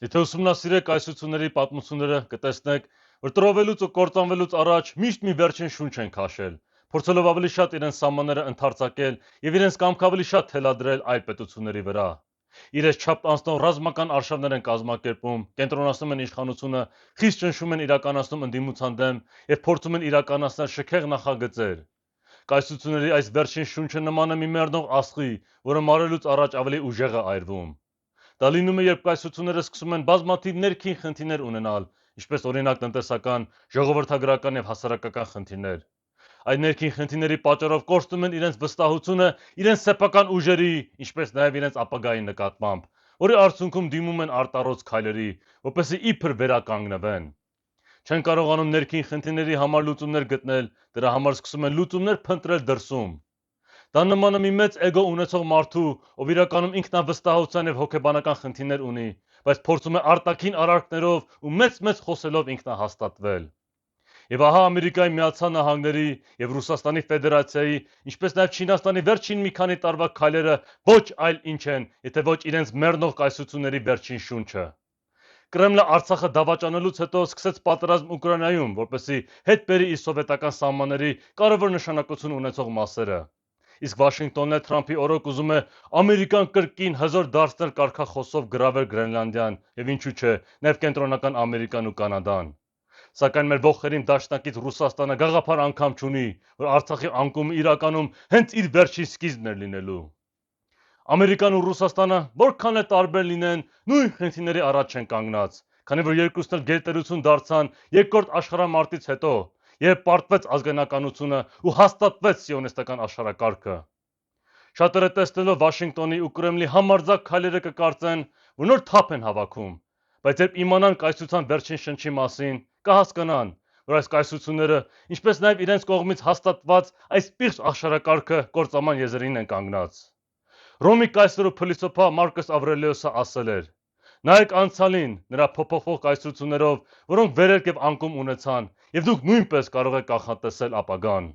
Եթե ուսումնասիրեք կայսրությունների պատմությունները, կտեսնեք, որ տրովելուց ու կործանվելուց առաջ միշտ մի վերջին շունչ են քաշել, փորձելով ավելի շատ իրենց սահմանները ընդարձակել եւ իրենց կամքը ավելի շատ թելադրել այլ պետությունների վրա։ Իրենց չափ անցնող ռազմական արշավներ են կազմակերպում, կենտրոնացնում են իշխանությունը, խիստ ճնշում են իրականացնում ընդդիմության դեմ եւ փորձում են իրականացնել շքեղ նախագծեր։ Կայսրությունների այս վերջին շունչը նման է մի մեռնող աստղի, որը մարելուց առաջ ավելի ուժեղ է այրվում։ Դա լինում է, երբ կայսրությունները սկսում են բազմաթիվ ներքին խնդիրներ ունենալ, ինչպես օրինակ տնտեսական, ժողովրդագրական եւ հասարակական խնդիրներ։ Այդ ներքին խնդիրների պատճառով կորցնում են իրենց վստահությունը իրենց սեփական ուժերի, ինչպես նաեւ իրենց ապագայի նկատմամբ, որի արդյունքում դիմում են արտառոց քայլերի, որպեսզի իբր վերականգնվեն։ Չեն կարողանում ներքին խնդիրների համար լուծումներ գտնել, դրա համար սկսում են լուծումներ փնտրել դրսում։ Դա նման է մի մեծ էգո ունեցող մարդու, ով իրականում ինքնավստահության եւ հոգեբանական խնդիրներ ունի, բայց փորձում է արտաքին արարքներով ու մեծ խոսելով ինքնահաստատվել։ Եվ ահա Ամերիկայի Միացյալ Նահանգների եւ Ռուսաստանի Ֆեդերացիայի, ինչպես նաեւ Չինաստանի վերջին մի քանի տարվա քայլերը ոչ այլ ինչ են, եթե ոչ իրենց մեռնող կայսրությունների վերջին շունչը։ Կրեմլը Արցախը դավաճանելուց հետո սկսեց պատերազմ Ուկրաինայում, որպեսզի հետ բերի իր սովետական սահմանների կարևոր նշանակություն ունեցող մասերը։ Իսկ Վաշինգտոնն էլ Թրամփի օրոք ուզում է Ամերիկան կրկին հզոր դարձնել կարգախոսով գրավել Գրենլանդիան եւ ինչու՞ չէ, նաեւ Կենտրոնական Ամերիկան ու Կանադան։ Սակայն մեր ողքերին դաշնակից Ռուսաստանը գաղափար անգամ չունի, որ Արցախի անկումը իրականում հենց իր վերջին սկիզբն էր լինելու։ Ամերիկան ու Ռուսաստանը որքան էլ տարբեր լինեն, նույն խնդիրների առաջ չեն կանգնած, քանի որ երկուսն էլ գերտերություն դարձան Երկրորդ աշխարհամարտից հետո, երբ պարտվեց ազգայնականությունը ու հաստատվեց սիոնիստական աշխարհակարգը։ Շատերը տեսնելով Վաշինգտոնի ու Կրեմլի համարձակ քայլերը կկարծեն, որ նոր թափ են հավաքում, բայց երբ իմանան կայսրության վերջին շնչի մասին, կհասկանան, որ այս կայսրությունները, ինչպես նաև իրենց կողմից հաստատված այս պիղծ աշխարհակարգը կործանման եզրին են կանգնած։ Ռոմի կայսր ու փիլիսոփա Մարկոս Ավրելիոսը ասել էր. «Նայեք անցյալին, նրա փոփոխվող կայսրություններով, որոնք վերելք եւ անկում ունեցան, եւ դուք նույնպես կարող եք կանխատեսել ապագան»։